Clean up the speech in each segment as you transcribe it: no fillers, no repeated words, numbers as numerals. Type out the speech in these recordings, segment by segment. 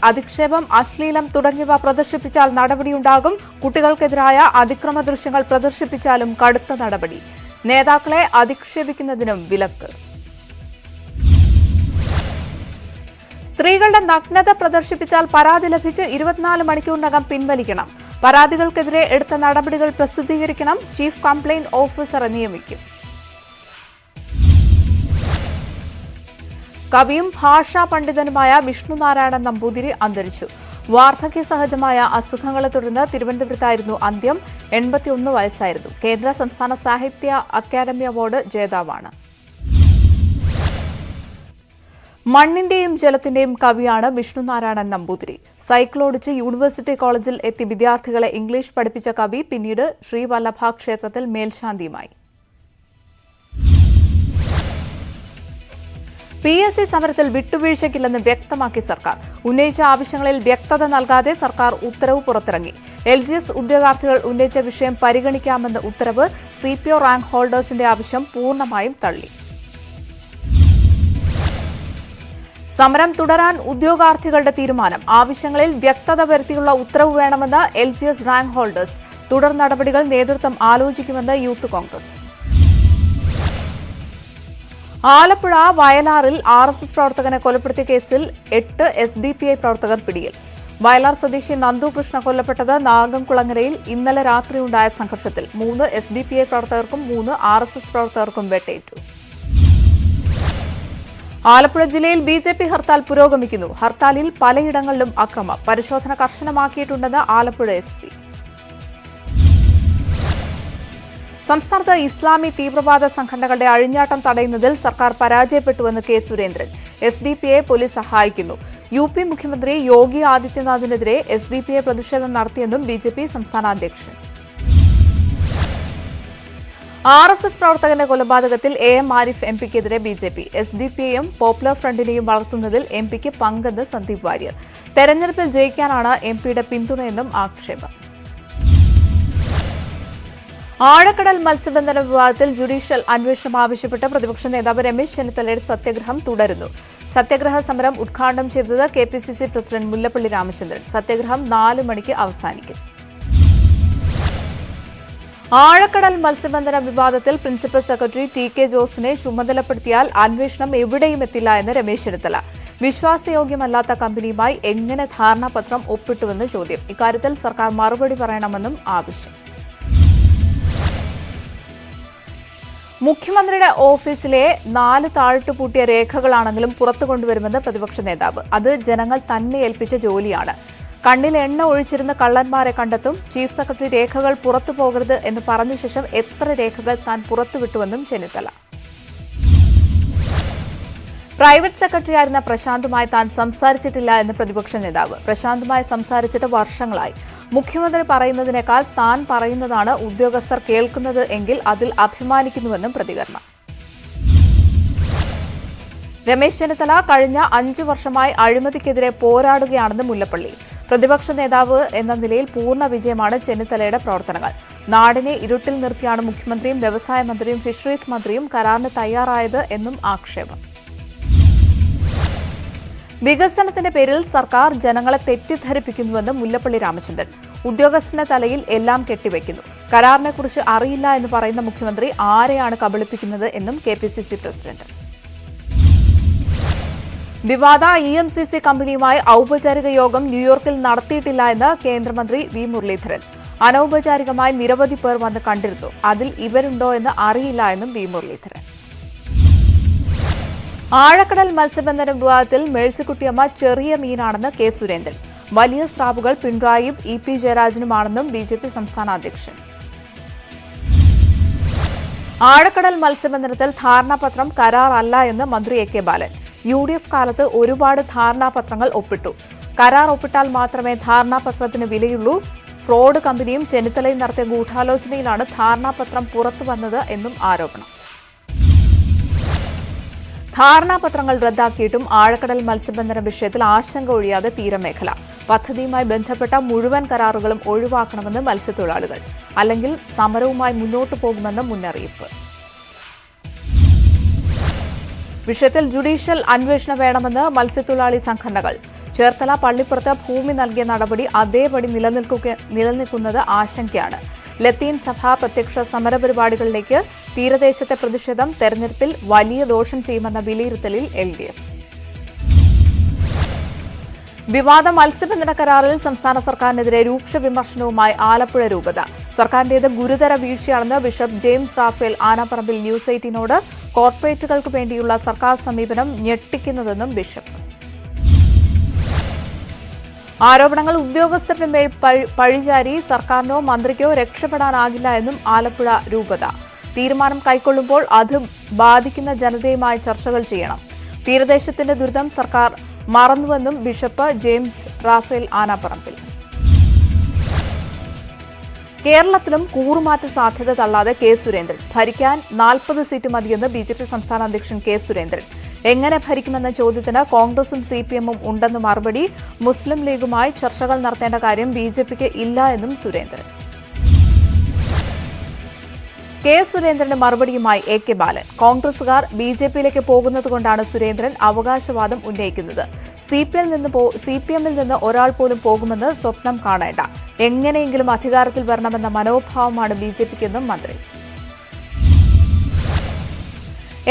അധിക്ഷേപം, അശ്ലീലം തുടങ്ങിയവ പ്രദർശിപ്പിച്ചാൽ നടപടിയുണ്ടാകും. കുട്ടികൾക്കെതിരായ അതിക്രമ ദൃശ്യങ്ങൾ പ്രദർശിപ്പിച്ചാലും കടുത്ത നടപടി. നേതാക്കളെ അധിക്ഷേപിക്കുന്നതിനും വിലക്ക്. സ്ത്രീകളുടെ നഗ്നത പ്രദർശിപ്പിച്ചാൽ പരാതി ലഭിച്ച് 24 മണിക്കൂറിനകം പിൻവലിക്കണം. പരാതികൾക്കെതിരെ എടുത്ത നടപടികൾ പ്രസിദ്ധീകരിക്കണം. ചീഫ് കംപ്ലയിന്റ് ഓഫീസറെ നിയമിക്കും. കവിയും ഭാഷാ പണ്ഡിതനുമായ വിഷ്ണുനാരായണൻ നമ്പൂതിരി അന്തരിച്ചു. വാർദ്ധക്യ സഹജമായ അസുഖങ്ങളെ തുടർന്ന് തിരുവനന്തപുരത്തായിരുന്നു അന്ത്യം. 81 വയസ്സായിരുന്നു. കേന്ദ്ര സംസ്ഥാന സാഹിത്യ അക്കാദമി അവാർഡ് ജേതാവാണ്. മണ്ണിന്റെയും ജലത്തിന്റെയും കവിയാണ് വിഷ്ണുനാരായണൻ നമ്പൂതിരി. സൈക്കിളോടിച്ച് യൂണിവേഴ്സിറ്റി കോളേജിൽ എത്തി വിദ്യാർത്ഥികളെ ഇംഗ്ലീഷ് പഠിപ്പിച്ച കവി പിന്നീട് ശ്രീവല്ലഭ ക്ഷേത്രത്തിൽ മേൽശാന്തിയുമായി. PSC സമരത്തിൽ വിട്ടുവീഴ്ചയ്ക്കില്ലെന്ന് വ്യക്തമാക്കി സർക്കാർ. ഉന്നയിച്ച ആവശ്യങ്ങളിൽ വ്യക്തത നൽകാതെ സർക്കാർ ഉത്തരവ് പുറത്തിറങ്ങി. LGS ഉദ്യോഗാർത്ഥികൾ ഉന്നയിച്ച വിഷയം പരിഗണിക്കാമെന്ന ഉത്തരവ്. CPO റാങ്ക് ഹോൾഡേഴ്സിന്റെ ആവശ്യം പൂർണ്ണമായും തള്ളി. സമരം തുടരാൻ ഉദ്യോഗാർത്ഥികളുടെ തീരുമാനം. ആവശ്യങ്ങളിൽ വ്യക്തത വരുത്തിയുള്ള ഉത്തരവ് വേണമെന്ന് LGS റാങ്ക് ഹോൾഡേഴ്സ്. തുടർ നടപടികൾ നേതൃത്വം ആലോചിക്കുമെന്ന് യൂത്ത് കോൺഗ്രസ്. ആലപ്പുഴ വയലാറിൽ RSS പ്രവർത്തകനെ കൊലപ്പെടുത്തിയ കേസിൽ 8 SDPI പ്രവർത്തകർ പിടിയിൽ. വയലാർ സ്വദേശി നന്ദു കൃഷ്ണ കൊല്ലപ്പെട്ടത് നാഗംകുളങ്ങരയിൽ ഇന്നലെ രാത്രിയുണ്ടായ സംഘർഷത്തിൽ. 3 SDPI പ്രവർത്തകർക്കും 3 RSS പ്രവർത്തകർക്കും വെട്ടേറ്റു. ആലപ്പുഴ ജില്ലയിൽ BJP ഹർത്താൽ പുരോഗമിക്കുന്നു. ഹർത്താലിൽ പലയിടങ്ങളിലും അക്രമം. പരിശോധന കർശനമാക്കിയിട്ടുണ്ടെന്ന് ആലപ്പുഴ SP. സംസ്ഥാനത്ത് ഇസ്ലാമി തീവ്രവാദ സംഘടനകളുടെ അഴിഞ്ഞാട്ടം തടയുന്നതിൽ സർക്കാർ പരാജയപ്പെട്ടുവെന്ന് K. സുരേന്ദ്രൻ. SDPI പോലീസ് സഹായിക്കുന്നു. UP മുഖ്യമന്ത്രി യോഗി ആദിത്യനാഥിനെതിരെ SDPI പ്രതിഷേധം നടത്തിയെന്നും BJP സംസ്ഥാന അധ്യക്ഷൻ. RSS പ്രവർത്തകന്റെ കൊലപാതകത്തിൽ AM ആരിഫ് MPക്കെതിരെ BJP. SDPIയും പോപ്പുലർ ഫ്രണ്ടിനെയും വളർത്തുന്നതിൽ MPക്ക് പങ്കെന്ന് സന്ദീപ് വാര്യർ. തെരഞ്ഞെടുപ്പിൽ ജയിക്കാനാണ് MPയുടെ പിന്തുണയെന്നും ആക്ഷേപം. ആഴക്കടൽ മത്സ്യബന്ധന വിവാദത്തിൽ ജുഡീഷ്യൽ അന്വേഷണം ആവശ്യപ്പെട്ട് പ്രതിപക്ഷ നേതാവ് രമേശ് ചെന്നിത്തലയുടെ സത്യഗ്രഹം തുടരുന്നു. സത്യഗ്രഹ സമരം ഉദ്ഘാടനം ചെയ്തത് KPCC പ്രസിഡന്റ് മുല്ലപ്പള്ളി രാമചന്ദ്രൻ. സത്യഗ്രഹം 4 മണിക്ക് അവസാനിക്കും. ആഴക്കടൽ മത്സ്യബന്ധന വിവാദത്തിൽ പ്രിൻസിപ്പൽ സെക്രട്ടറി TK ജോസിനെ ചുമതലപ്പെടുത്തിയാൽ അന്വേഷണം എവിടെയും എത്തില്ല എന്ന് രമേശ് ചെന്നിത്തല. വിശ്വാസയോഗ്യമല്ലാത്ത കമ്പനിയുമായി എങ്ങനെ ധാരണാപത്രം ഒപ്പിട്ടുവെന്ന് ചോദ്യം. ഇക്കാര്യത്തിൽ സർക്കാർ മറുപടി പറയണമെന്നും ആവശ്യം. മുഖ്യമന്ത്രിയുടെ ഓഫീസിലെ 4 താഴിട്ടുപൂട്ടിയ രേഖകളാണെങ്കിലും പുറത്തു കൊണ്ടുവരുമെന്ന് പ്രതിപക്ഷ നേതാവ്. അത് ജനങ്ങൾ തന്നെ ഏൽപ്പിച്ച ജോലിയാണ്. കണ്ണിൽ എണ്ണ ഒഴിച്ചിരുന്ന കള്ളന്മാരെ കണ്ടെത്തും. ചീഫ് സെക്രട്ടറി രേഖകൾ പുറത്തു പോകരുത് എന്ന് പറഞ്ഞ ശേഷം എത്ര രേഖകൾ താൻ പുറത്തുവിട്ടുവെന്നും ചെന്നിത്തല. പ്രൈവറ്റ് സെക്രട്ടറിയായിരുന്ന പ്രശാന്തുമായി താൻ സംസാരിച്ചിട്ടില്ല എന്ന് പ്രതിപക്ഷ നേതാവ്. പ്രശാന്തുമായി സംസാരിച്ചിട്ട് വർഷങ്ങളായി. മുഖ്യമന്ത്രി പറയുന്നതിനേക്കാൾ താൻ പറയുന്നതാണ് ഉദ്യോഗസ്ഥർ കേൾക്കുന്നത് എങ്കിൽ അതിൽ അഭിമാനിക്കുന്നുവെന്നും പ്രതികരണം. രമേശ് ചെന്നിത്തല കഴിഞ്ഞ 5 വർഷമായി അഴിമതിക്കെതിരെ പോരാടുകയാണെന്ന് മുല്ലപ്പള്ളി. പ്രതിപക്ഷ നേതാവ് എന്ന നിലയിൽ പൂർണ്ണ വിജയമാണ് ചെന്നിത്തലയുടെ പ്രവർത്തനങ്ങൾ. നാടിനെ ഇരുട്ടിൽ നിർത്തിയാണ് മുഖ്യമന്ത്രിയും വ്യവസായ മന്ത്രിയും ഫിഷറീസ് മന്ത്രിയും കരാറിന് തയ്യാറായത് എന്നും ആക്ഷേപം. വികസനത്തിന്റെ പേരിൽ സർക്കാർ ജനങ്ങളെ തെറ്റിദ്ധരിപ്പിക്കുന്നുവെന്ന് മുല്ലപ്പള്ളി രാമചന്ദ്രൻ. ഉദ്യോഗസ്ഥന്റെ തലയിൽ എല്ലാം കെട്ടിവെക്കുന്നു. കരാറിനെക്കുറിച്ച് അറിയില്ല എന്ന് പറയുന്ന മുഖ്യമന്ത്രി ആരെയാണ് കബളിപ്പിക്കുന്നത് എന്നും KPCC പ്രസിഡന്റ്. വിവാദ EMCC കമ്പനിയുമായി ഔപചാരിക യോഗം ന്യൂയോർക്കിൽ നടത്തിയിട്ടില്ല എന്ന് കേന്ദ്രമന്ത്രി V. മുരളീധരൻ. അനൌപചാരികമായി നിരവധി പേർ വന്ന് കണ്ടിരുന്നു. അതിൽ ഇവരുണ്ടോ എന്ന് അറിയില്ല എന്നും V. മുരളീധരൻ. ആഴക്കടൽ മത്സ്യബന്ധന വിവാദത്തിൽ മേഴ്സിക്കുട്ടിയമ്മ ചെറിയ മീനാണെന്ന് K. സുരേന്ദ്രൻ. വലിയ സ്രാവുകൾ പിണറായിയും EP ജയരാജനുമാണെന്നും BJP സംസ്ഥാന അധ്യക്ഷൻ. ആഴക്കടൽ മത്സ്യബന്ധനത്തിൽ ധാരണാപത്രം കരാറല്ല എന്ന് മന്ത്രി AK ബാലൻ. UDF കാലത്ത് ഒരുപാട് ധാരണാപത്രങ്ങൾ ഒപ്പിട്ടു. കരാർ ഒപ്പിട്ടാൽ മാത്രമേ ധാരണാപത്രത്തിന് വിലയുള്ളൂ. ഫ്രോഡ് കമ്പനിയും ചെന്നിത്തലയും നടത്തിയ ഗൂഢാലോചനയിലാണ് ധാരണാപത്രം പുറത്തുവന്നത് എന്നും ആരോപണം. ധാരണാപത്രങ്ങൾ റദ്ദാക്കിയിട്ടും ആഴക്കടൽ മത്സ്യബന്ധന വിഷയത്തിൽ ആശങ്ക ഒഴിയാതെ തീരമേഖല. പദ്ധതിയുമായി ബന്ധപ്പെട്ട മുഴുവൻ കരാറുകളും ഒഴിവാക്കണമെന്ന് മത്സ്യത്തൊഴിലാളികൾ. അല്ലെങ്കിൽ സമരവുമായി മുന്നോട്ടു പോകുമെന്ന് മുന്നറിയിപ്പ്. വിഷയത്തിൽ ജുഡീഷ്യൽ അന്വേഷണം വേണമെന്ന് മത്സ്യത്തൊഴിലാളി സംഘടനകൾ. ചേർത്തല പള്ളിപ്പുറത്ത് ഭൂമി നൽകിയ നടപടി അതേപടി നിലനിൽക്കുന്നത് ആശങ്കയാണ്. ലത്തീൻ സഭ പ്രത്യക്ഷ സമരപരിപാടികളിലേക്ക് തീരദേശത്തെ പ്രതിഷേധം തെരഞ്ഞെടുപ്പിൽ വലിയ ദോഷം ചെയ്യുമെന്ന വിലയിരുത്തലിൽ LDF. വിവാദ മത്സ്യബന്ധന കരാറിൽ സംസ്ഥാന സർക്കാരിനെതിരെ രൂക്ഷ വിമർശനവുമായി ആലപ്പുഴ രൂപത. സർക്കാരിന്റേത് ഗുരുതര വീഴ്ചയാണെന്ന് bishop James Raphael Anaparambil news 18നോട് കോർപ്പറേറ്റുകൾക്ക് വേണ്ടിയുള്ള സർക്കാർ സമീപനം ഞെട്ടിക്കുന്നതെന്നും ബിഷപ്പ്. ആരോപണങ്ങൾ ഉദ്യോഗസ്ഥരുടെ മേൽ പഴിചാരി സർക്കാരിനോ മന്ത്രിക്കോ രക്ഷപ്പെടാനാകില്ല എന്നും ആലപ്പുഴ രൂപത. തീരുമാനം കൈക്കൊള്ളുമ്പോൾ അത് ബാധിക്കുന്ന ജനതയുമായി ചർച്ചകൾ ചെയ്യണം. തീരദേശത്തിന്റെ ദുരിതം സർക്കാർ മറന്നുവെന്നും ബിഷപ്പ് ജെയിംസ് റാഫേൽ ആനാപ്പറമ്പിൽ. കേരളത്തിലും കൂറുമാറ്റ സാധ്യത തള്ളാതെ കെ സുരേന്ദ്രൻ. ഭരിക്കാൻ 40 സീറ്റ് മതിയെന്ന് BJP സംസ്ഥാന അധ്യക്ഷൻ കെ സുരേന്ദ്രൻ. എങ്ങനെ ഭരിക്കുമെന്ന ചോദ്യത്തിന് കോൺഗ്രസും CPM-ഉം ഉണ്ടെന്ന് മറുപടി. മുസ്ലിം ലീഗുമായി ചർച്ചകൾ നടത്തേണ്ട കാര്യം BJPക്ക് ഇല്ല എന്നും സുരേന്ദ്രൻ. കെ സുരേന്ദ്രന്റെ മറുപടിയുമായി AK ബാലൻ. കോൺഗ്രസുകാർ BJPയിലേക്ക് പോകുന്നതുകൊണ്ടാണ് സുരേന്ദ്രൻ അവകാശവാദം ഉന്നയിക്കുന്നത്. CPM-ൽ നിന്ന് ഒരാൾ പോലും പോകുമെന്ന് സ്വപ്നം കാണേണ്ട. എങ്ങനെയെങ്കിലും അധികാരത്തിൽ വരണമെന്ന മനോഭാവമാണ് BJPക്കെന്നും മന്ത്രി.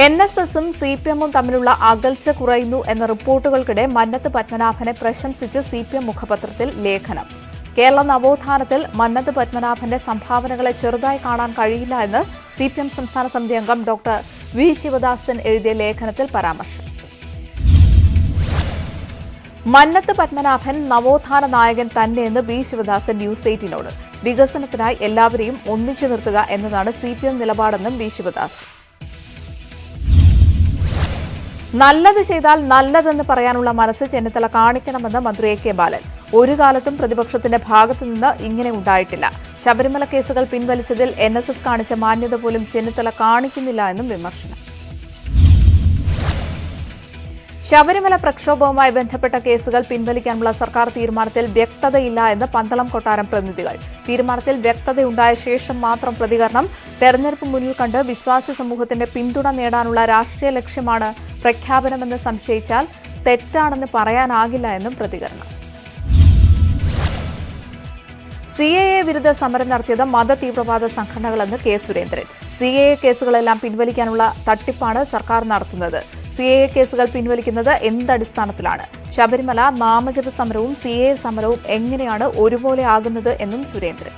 NSS-ഉം CPM-ഉം തമ്മിലുള്ള അകൽച്ച കുറയുന്നു എന്ന റിപ്പോർട്ടുകൾക്കിടെ മന്നത്ത് പത്മനാഭനെ പ്രശംസിച്ച് CPM മുഖപത്രത്തിൽ ലേഖനം. കേരള നവോത്ഥാനത്തിൽ മന്നത്ത് പത്മനാഭന്റെ സംഭാവനകളെ ചെറുതായി കാണാൻ കഴിയില്ല എന്ന് CPM സംസ്ഥാന സമിതി അംഗം ഡോക്ടർ V. ശിവദാസൻ എഴുതിയ ലേഖനത്തിൽ പരാമർശം. മന്നത്ത് പത്മനാഭൻ നവോത്ഥാന നായകൻ തന്നെയെന്ന് V. ശിവദാസൻ ന്യൂസ് 18നോട്. വികസനത്തിനായി എല്ലാവരെയും ഒന്നിച്ചു നിർത്തുക എന്നതാണ് CPM നിലപാടെന്നും V. ശിവദാസൻ. നല്ലത് ചെയ്താൽ നല്ലതെന്ന് പറയാനുള്ള മനസ്സ് ചെന്നിത്തല കാണിക്കണമെന്ന് മന്ത്രി AK ബാലൻ. ഒരു കാലത്തും പ്രതിപക്ഷത്തിന്റെ ഭാഗത്തുനിന്ന് ഇങ്ങനെ ഉണ്ടായിട്ടില്ല. ശബരിമല കേസുകൾ പിൻവലിച്ചതിൽ NSS കാണിച്ച മാന്യത പോലും ചെന്നിത്തല കാണിക്കുന്നില്ല എന്നും വിമർശനം. ശബരിമല പ്രക്ഷോഭവുമായി ബന്ധപ്പെട്ട കേസുകൾ പിൻവലിക്കാനുള്ള സർക്കാർ തീരുമാനത്തിൽ വ്യക്തതയില്ല എന്ന് പന്തളം കൊട്ടാരം പ്രതിനിധികൾ. തീരുമാനത്തിൽ വ്യക്തതയുണ്ടായ ശേഷം മാത്രം പ്രതികരണം. തെരഞ്ഞെടുപ്പ് മുന്നിൽ കണ്ട് വിശ്വാസി സമൂഹത്തിന്റെ പിന്തുണ നേടാനുള്ള രാഷ്ട്രീയ ലക്ഷ്യമാണ് പ്രഖ്യാപനമെന്ന് സംശയിച്ചാൽ തെറ്റാണെന്ന് പറയാനാകില്ല എന്നും പ്രതികരണം. CAA വിരുദ്ധ സമരം നടത്തിയത് മതതീവ്രവാദ സംഘടനകളെന്ന് കെ സുരേന്ദ്രൻ. CAA കേസുകളെല്ലാം പിൻവലിക്കാനുള്ള തട്ടിപ്പാണ് സർക്കാർ നടത്തുന്നത്. CAA കേസുകൾ പിൻവലിക്കുന്നത് എന്തടിസ്ഥാനത്തിലാണ്? ശബരിമല നാമജപ സമരവും CAA സമരവും എങ്ങനെയാണ് ഒരുപോലെ ആകുന്നത് എന്നും സുരേന്ദ്രൻ.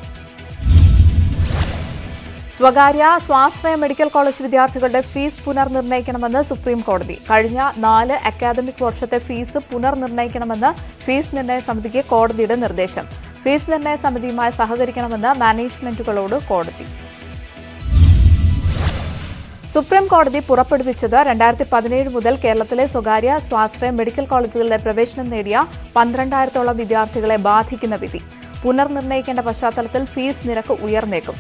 സ്വകാര്യ സ്വാശ്രയ മെഡിക്കൽ കോളേജ് വിദ്യാർത്ഥികളുടെ ഫീസ് പുനർനിർണ്ണയിക്കണമെന്ന് സുപ്രീം കോടതി. കഴിഞ്ഞ 4 അക്കാദമിക് വർഷത്തെ ഫീസ് പുനർനിർണ്ണയിക്കണമെന്ന് ഫീസ് നിർണ്ണയ സമിതിക്ക് കോടതിയുടെ നിർദ്ദേശം. ഫീസ് നിർണ്ണയ സമിതിയുമായി സഹകരിക്കണമെന്ന് മാനേജ്മെന്റുകളോട് കോടതി. സുപ്രീം കോടതി പുറപ്പെടുവിച്ചത് 2017 മുതൽ കേരളത്തിലെ സ്വകാര്യ സ്വാശ്രയ മെഡിക്കൽ കോളേജുകളിലെ പ്രവേശനം നേടിയ 12,000-ഓളം വിദ്യാർത്ഥികളെ ബാധിക്കുന്ന വിധി. പുനർനിർണ്ണയിക്കേണ്ട പശ്ചാത്തലത്തിൽ ഫീസ് നിരക്ക് ഉയർന്നേക്കും.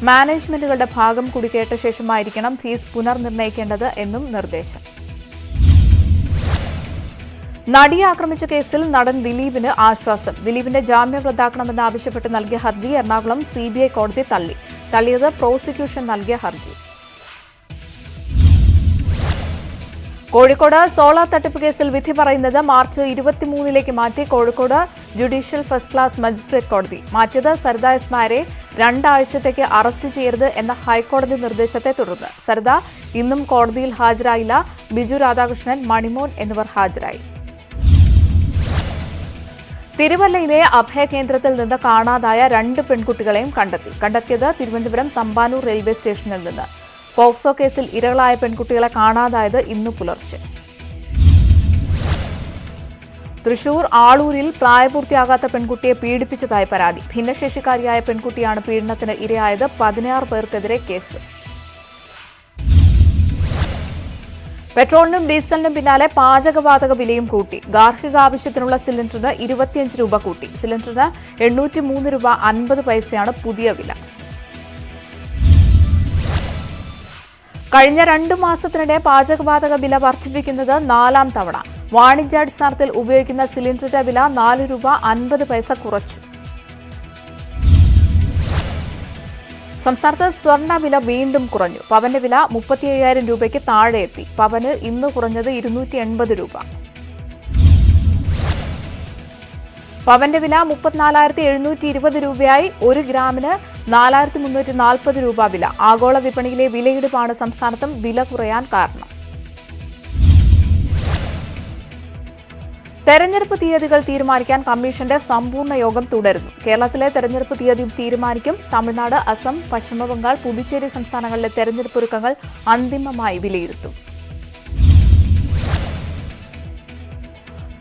മാനേജ്മെന്റുകളുടെ ഭാഗം കൂടി കേട്ട ശേഷമായിരിക്കണം ഫീസ് പുനർനിർണ്ണയിക്കേണ്ടത് എന്നും നിർദ്ദേശം. നടിയെ ആക്രമിച്ച കേസിൽ നടൻ ദിലീപിന് ആശ്വാസം. ദിലീപിന്റെ ജാമ്യം റദ്ദാക്കണമെന്നാവശ്യപ്പെട്ട് നൽകിയ ഹർജി എറണാകുളം CBI കോടതി തള്ളിയത് പ്രോസിക്യൂഷൻ നൽകിയ ഹർജി. കോഴിക്കോട് സോളാർ തട്ടിപ്പ് കേസിൽ വിധി പറയുന്നത് മാർച്ച് 23 മാറ്റി Kozhikode judicial first class magistrate കോടതി. മാറ്റിയത് സരിത എസ് നായരെ 2 ആഴ്ചത്തേക്ക് അറസ്റ്റ് ചെയ്യരുത് എന്ന ഹൈക്കോടതി നിർദ്ദേശത്തെ തുടർന്ന്. സരിത ഇന്നും കോടതിയിൽ ഹാജരായില്ല. ബിജു രാധാകൃഷ്ണൻ, മണിമോൻ എന്നിവർ ഹാജരായി. തിരുവല്ലയിലെ അഭയകേന്ദ്രത്തിൽ നിന്ന് കാണാതായ 2 പെൺകുട്ടികളെയും കണ്ടെത്തിയത് തിരുവനന്തപുരം തമ്പാനൂർ റെയിൽവേ സ്റ്റേഷനിൽ നിന്ന്. പോക്സോ കേസിൽ ഇരകളായ പെൺകുട്ടികളെ കാണാതായത് ഇന്നു പുലർച്ചെ. തൃശൂർ ആളൂരിൽ പ്രായപൂർത്തിയാകാത്ത പെൺകുട്ടിയെ പീഡിപ്പിച്ചതായി പരാതി. ഭിന്നശേഷിക്കാരിയായ പെൺകുട്ടിയാണ് പീഡനത്തിന് ഇരയായത്. 16 പേർക്കെതിരെ കേസ്. പെട്രോളിനും ഡീസലിനും പിന്നാലെ പാചകവാതക വിലയും കൂട്ടി. ഗാർഹിക ആവശ്യത്തിനുള്ള സിലിണ്ടറിന് 25 രൂപ കൂട്ടി. സിലിണ്ടറിന് 803 രൂപ 50 പൈസയാണ് പുതിയ വില. കഴിഞ്ഞ 2 മാസത്തിനിടെ പാചകവാതക വില വർദ്ധിപ്പിക്കുന്നത് 4ാം തവണ. വാണിജ്യാടിസ്ഥാനത്തിൽ ഉപയോഗിക്കുന്ന സിലിണ്ടറിന്റെ വില 4 രൂപ 50 പൈസ കുറച്ചു. സംസ്ഥാനത്ത് സ്വർണ്ണവില വീണ്ടും കുറഞ്ഞു. പവന്റെ വില 35,000 രൂപയ്ക്ക് താഴെ എത്തി. പവന് ഇന്ന് കുറഞ്ഞത് 280 രൂപ. പവന്റെ വില 34,720 രൂപയായി. 1 ഗ്രാമിന് 4,340 രൂപ വില. ആഗോള വിപണിയിലെ വിലയിടിവാണ് സംസ്ഥാനത്തും വില കുറയാൻ കാരണം. തെരഞ്ഞെടുപ്പ് തീയതികൾ തീരുമാനിക്കാൻ കമ്മീഷന്റെ സമ്പൂർണ്ണ യോഗം തുടരുന്നു. കേരളത്തിലെ തെരഞ്ഞെടുപ്പ് തീയതി തീരുമാനിക്കും. തമിഴ്നാട്, അസം, പശ്ചിമബംഗാൾ, പുതുച്ചേരി സംസ്ഥാനങ്ങളിലെ തെരഞ്ഞെടുപ്പ് ഒരുക്കങ്ങൾ അന്തിമമായി വിലയിരുത്തും.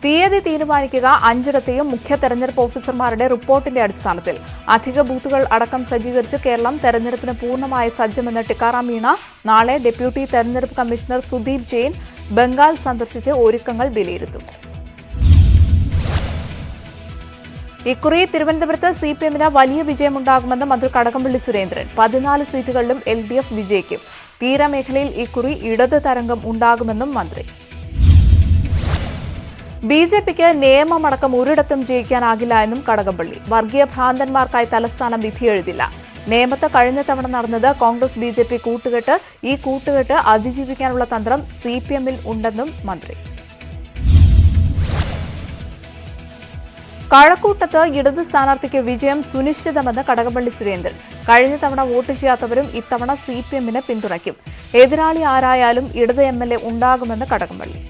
തീയതി തീരുമാനിക്കുക 5ഇടത്തെയും മുഖ്യ തെരഞ്ഞെടുപ്പ് ഓഫീസർമാരുടെ റിപ്പോർട്ടിന്റെ അടിസ്ഥാനത്തിൽ. അധിക ബൂത്തുകൾ അടക്കം സജ്ജീകരിച്ച് കേരളം തെരഞ്ഞെടുപ്പിന് പൂർണ്ണമായി സജ്ജമെന്ന് ടിക്കാറാം മീണ. നാളെ ഡെപ്യൂട്ടി തെരഞ്ഞെടുപ്പ് കമ്മീഷണർ സുദീപ് ജെയിൻ ബംഗാൾ സന്ദർശിച്ച് ഒരുക്കങ്ങൾ വിലയിരുത്തും. ഇക്കുറി തിരുവനന്തപുരത്ത് സിപിഎമ്മിന് വലിയ വിജയമുണ്ടാകുമെന്ന് മന്ത്രി കടകംപള്ളി സുരേന്ദ്രൻ. 14 സീറ്റുകളിലും LDF വിജയിക്കും. തീരമേഖലയിൽ ഇക്കുറി ഇടത് തരംഗം ഉണ്ടാകുമെന്നും മന്ത്രി. BJPക്ക് നിയമമടക്കം ഒരിടത്തും ജയിക്കാനാകില്ല എന്നും കടകംപള്ളി. വർഗീയ ഭ്രാന്തന്മാർക്കായി തലസ്ഥാനം വിധിയെഴുതില്ല. നേമത്ത് കഴിഞ്ഞ തവണ നടന്നത് കോൺഗ്രസ് BJP കൂട്ടുകെട്ട്. ഈ കൂട്ടുകെട്ട് അതിജീവിക്കാനുള്ള തന്ത്രം CPMൽ ഉണ്ടെന്നും മന്ത്രി. കഴക്കൂട്ടത്ത് ഇടത് സ്ഥാനാർത്ഥിക്ക് വിജയം സുനിശ്ചിതമെന്ന് കടകംപള്ളി സുരേന്ദ്രൻ. കഴിഞ്ഞ തവണ വോട്ട് ചെയ്യാത്തവരും ഇത്തവണ CPMന് പിന്തുണയ്ക്കും. എതിരാളി ആരായാലും ഇടത് MLA ഉണ്ടാകുമെന്ന് കടകംപള്ളി.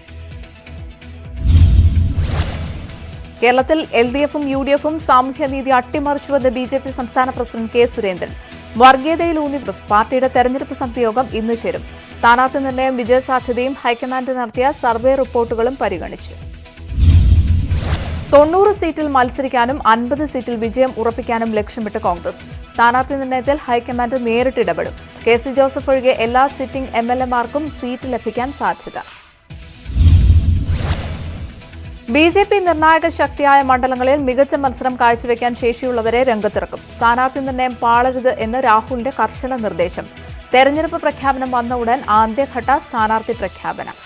കേരളത്തിൽ LDFും UDFും സാമൂഹ്യനീതി അട്ടിമറിച്ചുവെന്ന് BJP സംസ്ഥാന പ്രസിഡന്റ് K. സുരേന്ദ്രൻ. വർഗീയതയിലൂന്നി പാർട്ടിയുടെ തെരഞ്ഞെടുപ്പ് സമിതി യോഗം ഇന്ന് ചേരും. സ്ഥാനാർത്ഥി നിർണയം, വിജയസാധ്യതയും ഹൈക്കമാൻഡ് നടത്തിയ സർവേ റിപ്പോർട്ടുകളും പരിഗണിച്ചു. 90 സീറ്റിൽ മത്സരിക്കാനും 50 സീറ്റിൽ വിജയം ഉറപ്പിക്കാനും ലക്ഷ്യമിട്ട് കോൺഗ്രസ്. സ്ഥാനാർത്ഥി നിർണയത്തിൽ ഹൈക്കമാൻഡ് നേരിട്ട് ഇടപെടും. KC ജോസഫ് ഒഴികെ എല്ലാ സിറ്റിംഗ് MLAമാർക്കും സീറ്റ് ലഭിക്കാൻ സാധ്യത. BJP നിർണായക ശക്തിയായ മണ്ഡലങ്ങളിൽ മികച്ച മത്സരം കാഴ്ചവെക്കാൻ ശേഷിയുള്ളവരെ രംഗത്തിറക്കും. സ്ഥാനാർത്ഥി നിർണയം പാളരുത് എന്ന് രാഹുലിന്റെ കർശന നിർദ്ദേശം. തെരഞ്ഞെടുപ്പ് പ്രഖ്യാപനം വന്ന ഉടൻ ആദ്യഘട്ട സ്ഥാനാർത്ഥി പ്രഖ്യാപനം.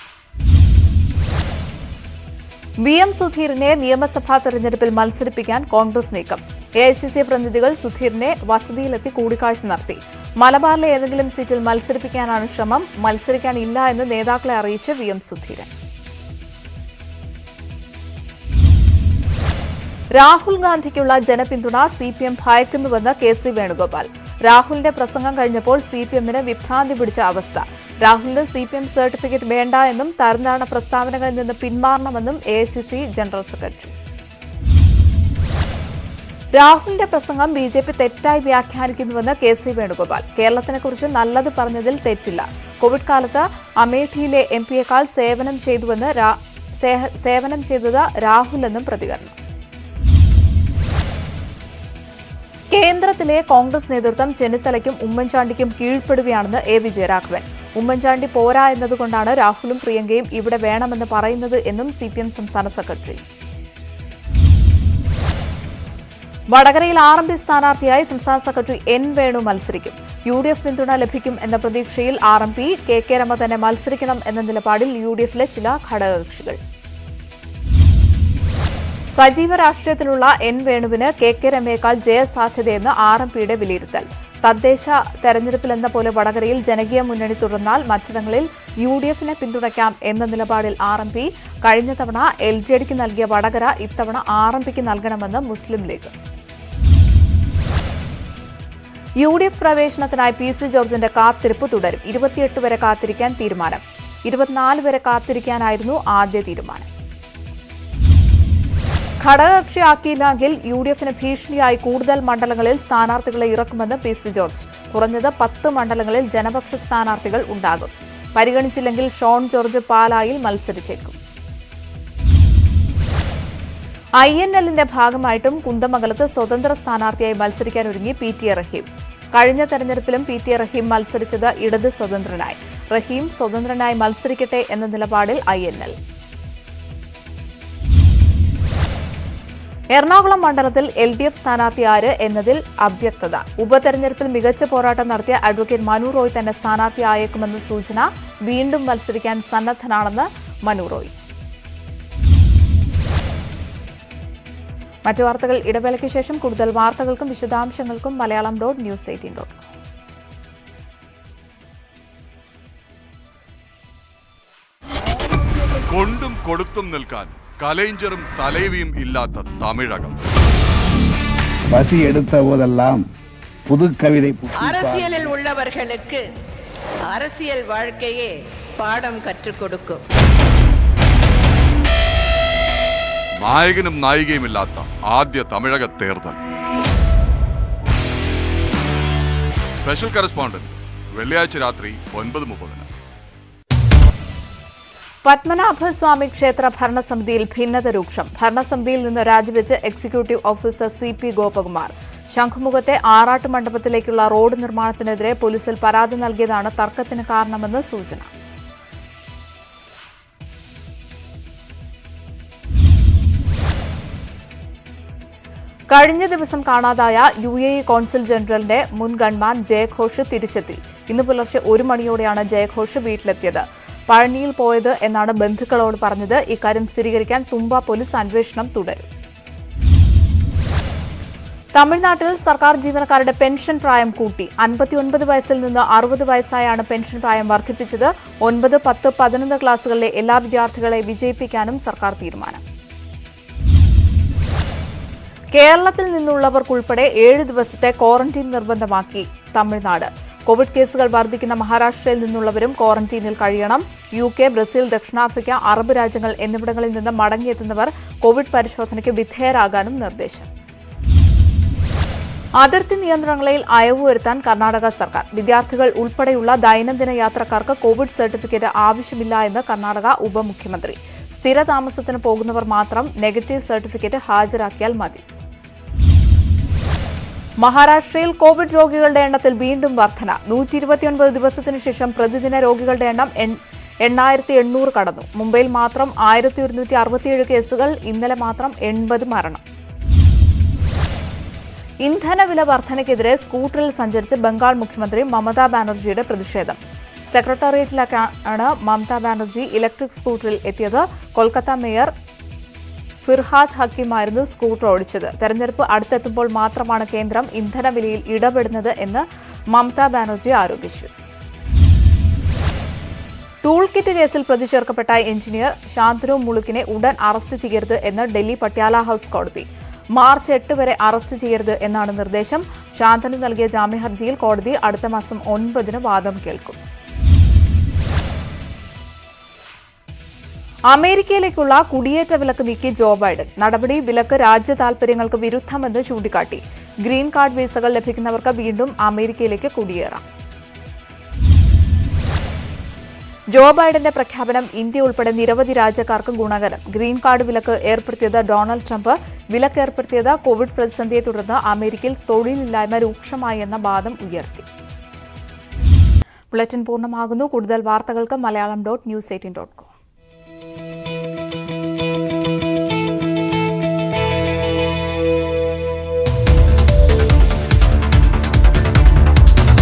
VM സുധീറിനെ നിയമസഭാ തെരഞ്ഞെടുപ്പിൽ മത്സരിപ്പിക്കാൻ കോൺഗ്രസ് നീക്കം. AICC പ്രതിനിധികൾ സുധീറിനെ വസതിയിലെത്തി കൂടിക്കാഴ്ച നടത്തി. മലബാറിലെ ഏതെങ്കിലും സീറ്റിൽ മത്സരിപ്പിക്കാനാണ് ശ്രമം. മത്സരിക്കാനില്ല എന്ന് നേതാക്കളെ അറിയിച്ച് VM Sudheeran. Rahul ഗാന്ധിക്കുള്ള ജനപിന്തുണ CPM ഭയക്കുന്നുവെന്ന് KC Venugopal. രാഹുലിന്റെ പ്രസംഗം കഴിഞ്ഞപ്പോൾ CPMന് വിഭ്രാന്തി പിടിച്ച അവസ്ഥ. രാഹുലിന് CPM സർട്ടിഫിക്കറ്റ് വേണ്ട എന്നും തരംതാഴ്ന്ന പ്രസ്താവനകളിൽ നിന്ന് പിന്മാറണമെന്നും AICC ജനറൽ സെക്രട്ടറി. രാഹുലിന്റെ പ്രസംഗം BJP തെറ്റായി വ്യാഖ്യാനിക്കുന്നുവെന്ന് KC വേണുഗോപാൽ. കേരളത്തിനെക്കുറിച്ച് നല്ലത് പറഞ്ഞതിൽ തെറ്റില്ല. കോവിഡ് കാലത്ത് അമേഠിയിലെ MPയേക്കാൾ സേവനം ചെയ്തത് രാഹുലെന്നും പ്രതികരണം. കേന്ദ്രത്തിലെ കോൺഗ്രസ് നേതൃത്വം ചെന്നിത്തലയ്ക്കും ഉമ്മൻചാണ്ടിക്കും കീഴ്പ്പെടുകയാണെന്ന് A. വിജയരാഘവൻ. ഉമ്മൻചാണ്ടി പോരാ എന്നതുകൊണ്ടാണ് രാഹുലും പ്രിയങ്കയും ഇവിടെ വേണമെന്ന് പറയുന്നത് എന്നും CPM സംസ്ഥാന സെക്രട്ടറി. വടകരയിൽ RMP സ്ഥാനാർത്ഥിയായി സംസ്ഥാന സെക്രട്ടറി N. വേണു മത്സരിക്കും. UDF പിന്തുണ ലഭിക്കും എന്ന പ്രതീക്ഷയിൽ RMP. KK രമ തന്നെ മത്സരിക്കണം എന്ന നിലപാടിൽ UDFലെ ചില ഘടകകക്ഷികൾ. സജീവ രാഷ്ട്രീയത്തിലുള്ള N. വേണുവിന് KK രമയേക്കാൾ ജയസാധ്യതയെന്ന് RMPയുടെ വിലയിരുത്തൽ. തദ്ദേശ തെരഞ്ഞെടുപ്പിലെന്ന പോലെ വടകരയിൽ ജനകീയ മുന്നണി തുടർന്നാൽ മറ്റിടങ്ങളിൽ UDFനെ പിന്തുണയ്ക്കാം എന്ന നിലപാടിൽ RMP. കഴിഞ്ഞ തവണ LJDക്ക് നൽകിയ വടകര ഇത്തവണ RMPക്ക് നൽകണമെന്ന് മുസ്ലിം ലീഗ്. UDF പ്രവേശനത്തിനായി PC ജോർജിന്റെ കാത്തിരിപ്പ് തുടരും. 28 വരെ കാത്തിരിക്കാൻ തീരുമാനം. 24 വരെ കാത്തിരിക്കാനായിരുന്നു ആദ്യ തീരുമാനം. ഘടകകക്ഷിയാക്കിയില്ലെങ്കിൽ UDFന് ഭീഷണിയായി കൂടുതൽ മണ്ഡലങ്ങളിൽ സ്ഥാനാർത്ഥികളെ ഇറക്കുമെന്ന് PC ജോർജ്. കുറഞ്ഞത് 10 മണ്ഡലങ്ങളിൽ ജനപക്ഷ സ്ഥാനാർത്ഥികൾ ഉണ്ടാകും. പരിഗണിച്ചില്ലെങ്കിൽ ഷോൺ ജോർജ് പാലായിൽ മത്സരിച്ചേക്കും. INLന്റെ ഭാഗമായിട്ടും കുന്ദമംഗലത്ത് സ്വതന്ത്ര സ്ഥാനാർത്ഥിയായി മത്സരിക്കാനൊരുങ്ങി PT റഹീം. കഴിഞ്ഞ തെരഞ്ഞെടുപ്പിലും PT റഹീം മത്സരിച്ചത് ഇടത് സ്വതന്ത്രനായി. റഹീം സ്വതന്ത്രനായി മത്സരിക്കട്ടെ എന്ന നിലപാടിൽ INL. എറണാകുളം മണ്ഡലത്തിൽ LDF സ്ഥാനാർത്ഥി ആര് എന്നതിൽ അവ്യക്തത. ഉപതെരഞ്ഞെടുപ്പിൽ മികച്ച പോരാട്ടം നടത്തിയ അഡ്വക്കേറ്റ് മനു റോയ് തന്നെ സ്ഥാനാർത്ഥിയായേക്കുമെന്ന സൂചന. വീണ്ടും മത്സരിക്കാൻ സന്നദ്ധനാണെന്ന് മനു റോയ്. മറ്റു വാർത്തകൾ ഇടവേളയ്ക്ക് ശേഷം. കൂടുതൽ വാർത്തകൾക്കും വിശദാംശങ്ങൾക്കും malayalam.news18.com. കൊണ്ടും കൊടുത്തും നിൽക്കാൻ കലൈഞ്ചറും തലൈവിയും ഇല്ലാത്ത തമിഴകം. பசி எடுத்த போதெல்லாம் புது கவிதை. அரசியலில் உள்ளவர்களுக்கு அரசியல் வாழ்க்கையே பாடம் கற்றுக் கொடுக்கும். നായകനും നായികയും ഇല്ലാത്ത ആദ്യ തമിഴക തേർതൽ. സ്പെഷ്യൽ കറസ്പോണ്ടന്റ് വെള്ളിയാഴ്ച രാത്രി 9:30. പത്മനാഭസ്വാമി ക്ഷേത്ര ഭരണസമിതിയിൽ ഭിന്നത രൂക്ഷം. ഭരണസമിതിയിൽ നിന്ന് രാജിവെച്ച് എക്സിക്യൂട്ടീവ് ഓഫീസർ CP ഗോപകുമാർ. ശംഖുമുഖത്തെ ആറാട്ട് മണ്ഡപത്തിലേക്കുള്ള റോഡ് നിർമ്മാണത്തിനെതിരെ പോലീസിൽ പരാതി നൽകിയതാണ് തർക്കത്തിന് കാരണമെന്ന് സൂചന. കഴിഞ്ഞ ദിവസം കാണാതായ UAE കോൺസുൽ ജനറലിന്റെ മുൻ ഗൺമാൻ ജയഘോഷ് തിരിച്ചെത്തി. ഇന്ന് പുലർച്ചെ 1 മണിയോടെയാണ് ജയഘോഷ് വീട്ടിലെത്തിയത്. പഴനിയിൽ പോയത് എന്നാണ് ബന്ധുക്കളോട് പറഞ്ഞത്. ഇക്കാര്യം സ്ഥിരീകരിക്കാൻ തുമ്പ പോലീസ് അന്വേഷണം തുടരും. തമിഴ്നാട്ടിൽ സർക്കാർ ജീവനക്കാരുടെ പെൻഷൻ പ്രായം കൂട്ടി. 59 വയസ്സിൽ നിന്ന് 60 വയസ്സായാണ് പെൻഷൻ പ്രായം വർദ്ധിപ്പിച്ചത്. 9, 10, 11 ക്ലാസുകളിലെ എല്ലാ വിദ്യാർത്ഥികളെ വിജയിപ്പിക്കാനും സർക്കാർ തീരുമാനം. കേരളത്തിൽ നിന്നുള്ളവർക്കുൾപ്പെടെ 7 ദിവസത്തെ ക്വാറന്റീൻ നിർബന്ധമാക്കി തമിഴ്നാട്. കോവിഡ് കേസുകൾ വർദ്ധിക്കുന്ന മഹാരാഷ്ട്രയിൽ നിന്നുള്ളവരും ക്വാറന്റീനിൽ കഴിയണം. UK, ബ്രസീൽ, ദക്ഷിണാഫ്രിക്ക, അറബ് രാജ്യങ്ങൾ എന്നിവിടങ്ങളിൽ നിന്ന് മടങ്ങിയെത്തുന്നവർ കോവിഡ് പരിശോധനയ്ക്ക് വിധേയരാകാനും നിർദ്ദേശം. അതിർത്തി നിയന്ത്രണങ്ങളിൽ അയവ് വരുത്താൻ കർണാടക സർക്കാർ. വിദ്യാർത്ഥികൾ ഉൾപ്പെടെയുള്ള ദൈനംദിന യാത്രക്കാർക്ക് കോവിഡ് സർട്ടിഫിക്കറ്റ് ആവശ്യമില്ല എന്ന് കർണാടക ഉപമുഖ്യമന്ത്രി. സ്ഥിര താമസത്തിന് പോകുന്നവർ മാത്രം നെഗറ്റീവ് സർട്ടിഫിക്കറ്റ് ഹാജരാക്കിയാൽ മതി. മഹാരാഷ്ട്രയിൽ കോവിഡ് രോഗികളുടെ എണ്ണത്തിൽ വീണ്ടും വർധന. 129 ദിവസത്തിനു ശേഷം പ്രതിദിന രോഗികളുടെ എണ്ണം 8,800 കടന്നു. മുംബൈയിൽ മാത്രം 1,167 കേസുകൾ. ഇന്നലെ മാത്രം 80 മരണം. ഇന്ധനവില വർധനയ്ക്കെതിരെ സ്കൂട്ടറിൽ സഞ്ചരിച്ച് ബംഗാൾ മുഖ്യമന്ത്രി മമതാ ബാനർജിയുടെ പ്രതിഷേധം. സെക്രട്ടേറിയറ്റിലേക്കാണ് മമതാ ബാനർജി ഇലക്ട്രിക് സ്കൂട്ടറിൽ എത്തിയത്. കൊൽക്കത്ത മേയർ ഫിർഹാദ് ഹക്കീമായിരുന്നു സ്കൂട്ടർ ഓടിച്ചത്. തെരഞ്ഞെടുപ്പ് അടുത്തെത്തുമ്പോൾ മാത്രമാണ് കേന്ദ്രം ഇന്ധനവിലയിൽ ഇടപെടുന്നത് എന്ന് മമതാ ബാനർജി ആരോപിച്ചു. ടൂൾ കിറ്റ് കേസിൽ പ്രതി ചേർക്കപ്പെട്ട എഞ്ചിനീയർ ശാന്തനു മുളുക്കിനെ ഉടൻ അറസ്റ്റ് ചെയ്യരുത് എന്ന് ഡൽഹി പട്യാല ഹൌസ് കോടതി. മാർച്ച് 8 വരെ അറസ്റ്റ് ചെയ്യരുത് എന്നാണ് നിർദ്ദേശം. ശാന്തനു നൽകിയ ജാമ്യഹർജിയിൽ കോടതി അടുത്ത മാസം 9 വാദം കേൾക്കും. അമേരിക്കയിലേക്കുള്ള കുടിയേറ്റ വിലക്ക് നീക്കി ജോ ബൈഡൻ. നടപടി വിലക്ക് രാജ്യ താൽപര്യങ്ങൾക്ക് വിരുദ്ധമെന്ന് ചൂണ്ടിക്കാട്ടി. ഗ്രീൻ കാർഡ് വിസകൾ ലഭിക്കുന്നവർക്ക് വീണ്ടും അമേരിക്കയിലേക്ക് കുടിയേറാം. ജോ ബൈഡന്റെ പ്രഖ്യാപനം ഇന്ത്യ ഉൾപ്പെടെ നിരവധി രാജ്യക്കാർക്ക് ഗുണകരം. ഗ്രീൻ കാർഡ് വിലക്ക് ഏർപ്പെടുത്തിയത് ഡൊണാൾഡ് ട്രംപ്. വിലക്ക് ഏർപ്പെടുത്തിയത് കോവിഡ് പ്രതിസന്ധിയെ തുടർന്ന് അമേരിക്കയിൽ തൊഴിലില്ലായ്മ രൂക്ഷമായി എന്ന വാദം ഉയർത്തി. ബുള്ളറ്റിൻ പൂർണ്ണമാകുന്നു. കൂടുതൽ വാർത്തകൾക്ക് മലയാളം.news18.com